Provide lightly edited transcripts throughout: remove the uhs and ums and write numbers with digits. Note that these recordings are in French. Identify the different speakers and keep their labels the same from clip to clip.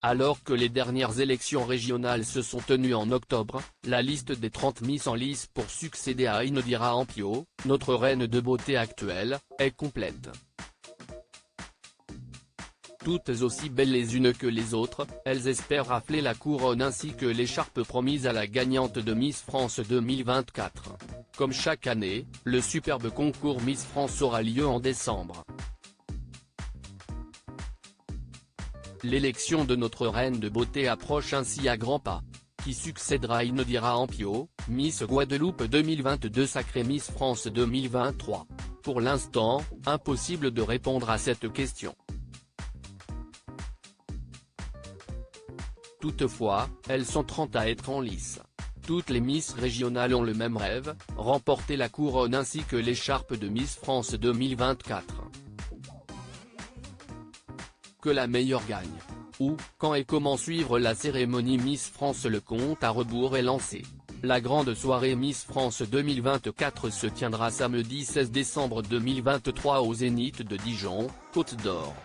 Speaker 1: Alors que les dernières élections régionales se sont tenues en octobre, la liste des 30 Miss en lice pour succéder à Indira Ampio, notre reine de beauté actuelle, est complète. Toutes aussi belles les unes que les autres, elles espèrent rafler la couronne ainsi que l'écharpe promise à la gagnante de Miss France 2024. Comme chaque année, le superbe concours Miss France aura lieu en décembre. L'élection de notre reine de beauté approche ainsi à grands pas. Qui succédera à Indira Ampio, Miss Guadeloupe 2022 sacrée Miss France 2023? Pour l'instant, impossible de répondre à cette question. Toutefois, elles sont 30 à être en lice. Toutes les Miss régionales ont le même rêve, remporter la couronne ainsi que l'écharpe de Miss France 2024. Que la meilleure gagne. Où, quand et comment suivre la cérémonie Miss France? Le compte à rebours est lancé. La grande soirée Miss France 2024 se tiendra samedi 16 décembre 2023 au Zénith de Dijon, Côte d'Or.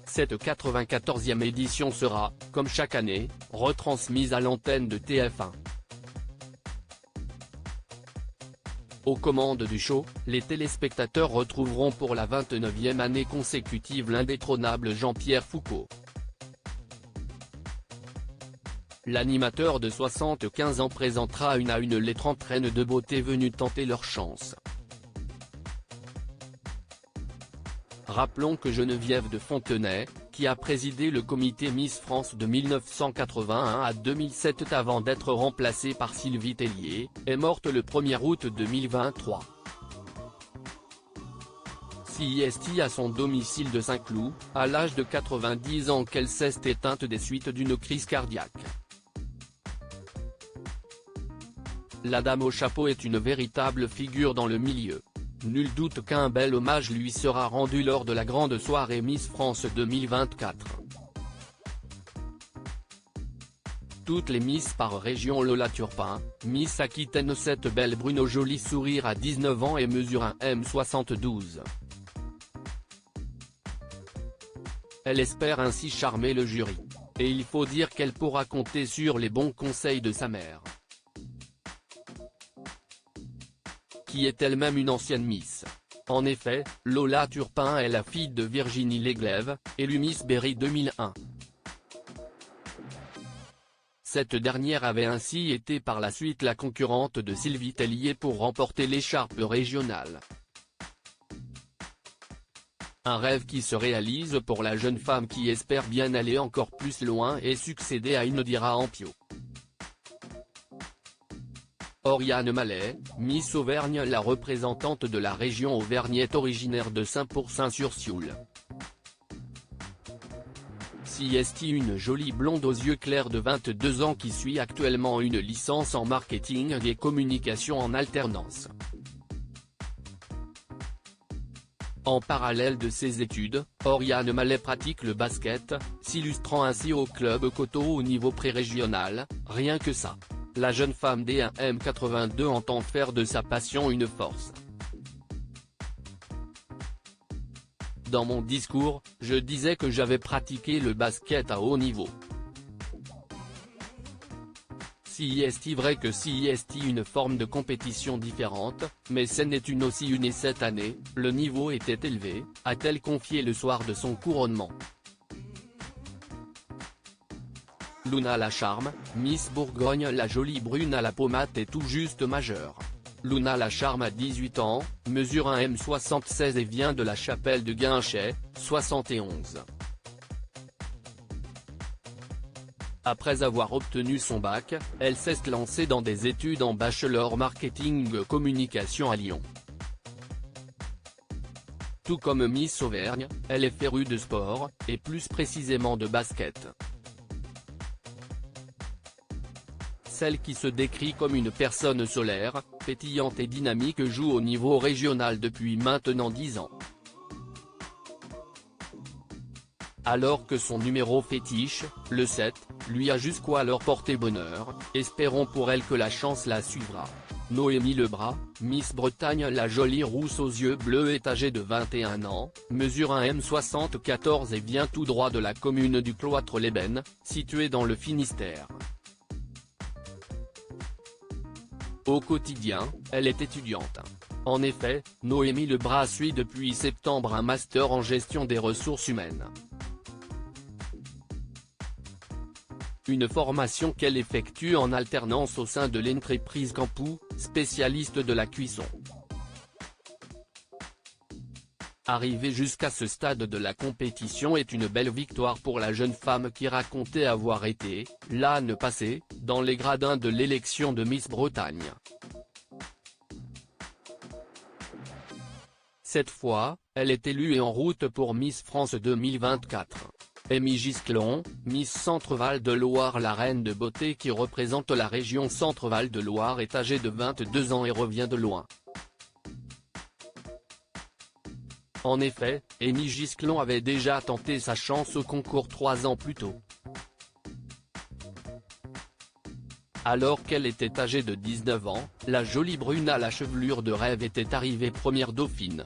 Speaker 1: Cette 94e édition sera, comme chaque année, retransmise à l'antenne de TF1. Aux commandes du show, les téléspectateurs retrouveront pour la 29e année consécutive l'indétrônable Jean-Pierre Foucault. L'animateur de 75 ans présentera une à une les 30 reines de beauté venues tenter leur chance. Rappelons que Geneviève de Fontenay, qui a présidé le comité Miss France de 1981 à 2007 avant d'être remplacée par Sylvie Tellier, est morte le 1er août 2023. CIST à son domicile de Saint-Cloud, à l'âge de 90 ans qu'elle s'est éteinte des suites d'une crise cardiaque. La dame au chapeau est une véritable figure dans le milieu. Nul doute qu'un bel hommage lui sera rendu lors de la grande soirée Miss France 2024. Toutes les Miss par région. Lola Turpin, Miss Aquitaine. Cette belle brune au joli sourire a 19 ans et mesure 1m72. Elle espère ainsi charmer le jury. Et il faut dire qu'elle pourra compter sur les bons conseils de sa mère, qui est elle-même une ancienne Miss. En effet, Lola Turpin est la fille de Virginie Leglève, élue Miss Berry 2001. Cette dernière avait ainsi été par la suite la concurrente de Sylvie Tellier pour remporter l'écharpe régionale. Un rêve qui se réalise pour la jeune femme qui espère bien aller encore plus loin et succéder à Indira Ampio. Oriane Mallet, Miss Auvergne. La représentante de la région Auvergne est originaire de Saint-Pourçain-sur-Sioule. CIST. Une jolie blonde aux yeux clairs de 22 ans qui suit actuellement une licence en marketing et communication en alternance. En parallèle de ses études, Oriane Mallet pratique le basket, s'illustrant ainsi au club Coteau au niveau pré-régional. Rien que ça. La jeune femme des 1m82 entend faire de sa passion une force. Dans mon discours, je disais que j'avais pratiqué le basket à haut niveau. CIST. Vrai que CIST une forme de compétition différente, mais c'en est une aussi une et cette année, le niveau était élevé, a-t-elle confié le soir de son couronnement. Luna Lacharme, Miss Bourgogne. La jolie brune à la peau mate est tout juste majeure. Luna Lacharme a 18 ans, mesure 1m76 et vient de la Chapelle de Guinchay, 71. Après avoir obtenu son bac, elle s'est lancée dans des études en bachelor marketing communication à Lyon. Tout comme Miss Auvergne, elle est férue de sport, et plus précisément de basket. Celle qui se décrit comme une personne solaire, pétillante et dynamique joue au niveau régional depuis maintenant 10 ans. Alors que son numéro fétiche, le 7, lui a jusqu'à leur porter bonheur, espérons pour elle que la chance la suivra. Noémie Lebras, Miss Bretagne. La jolie rousse aux yeux bleus est âgée de 21 ans, mesure 1,74 m et vient tout droit de la commune du Cloître-les-Bains, située dans le Finistère. Au quotidien, elle est étudiante. En effet, Noémie Lebras suit depuis septembre un master en gestion des ressources humaines. Une formation qu'elle effectue en alternance au sein de l'entreprise Campou, spécialiste de la cuisson. Arriver jusqu'à ce stade de la compétition est une belle victoire pour la jeune femme qui racontait avoir été, l'année passée, dans les gradins de l'élection de Miss Bretagne. Cette fois, elle est élue et en route pour Miss France 2024. Amy Gisclon, Miss Centre-Val de Loire. La reine de beauté qui représente la région Centre-Val de Loire est âgée de 22 ans et revient de loin. En effet, Amy Gisclon avait déjà tenté sa chance au concours 3 ans plus tôt. Alors qu'elle était âgée de 19 ans, la jolie brune à la chevelure de rêve était arrivée première dauphine.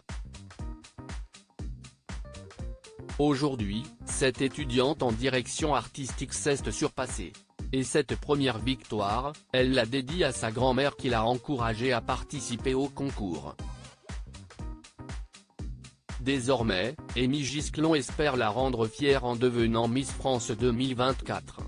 Speaker 1: Aujourd'hui, cette étudiante en direction artistique s'est surpassée. Et cette première victoire, elle la dédie à sa grand-mère qui l'a encouragée à participer au concours. Désormais, Amy Gisclon espère la rendre fière en devenant Miss France 2024.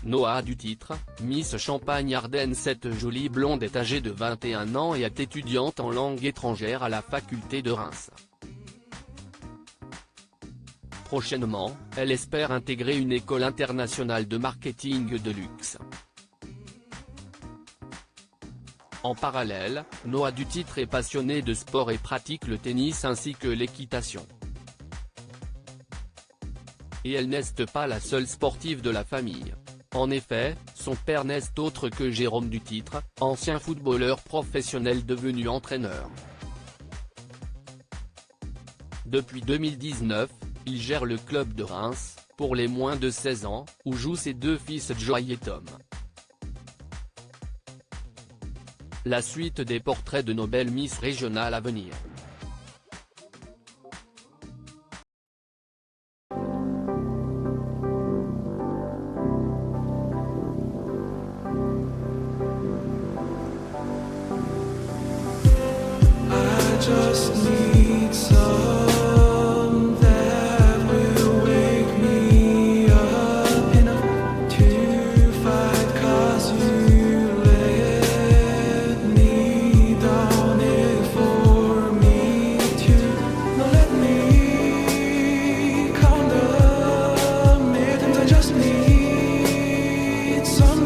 Speaker 1: Noah du titre, Miss Champagne-Ardenne. Cette jolie blonde est âgée de 21 ans et est étudiante en langue étrangère à la faculté de Reims. Prochainement, elle espère intégrer une école internationale de marketing de luxe. En parallèle, Noah du titre est passionnée de sport et pratique le tennis ainsi que l'équitation. Et elle n'est pas la seule sportive de la famille. En effet, son père n'est autre que Jérôme du titre, ancien footballeur professionnel devenu entraîneur. Depuis 2019, il gère le club de Reims, pour les moins de 16 ans, où jouent ses deux fils Joy et Tom. La suite des portraits de nos belles Miss régionales à venir.
Speaker 2: Just need some that will wake me up enough to fight, 'cause you let me down it for me to not let me count the minutes. I just need some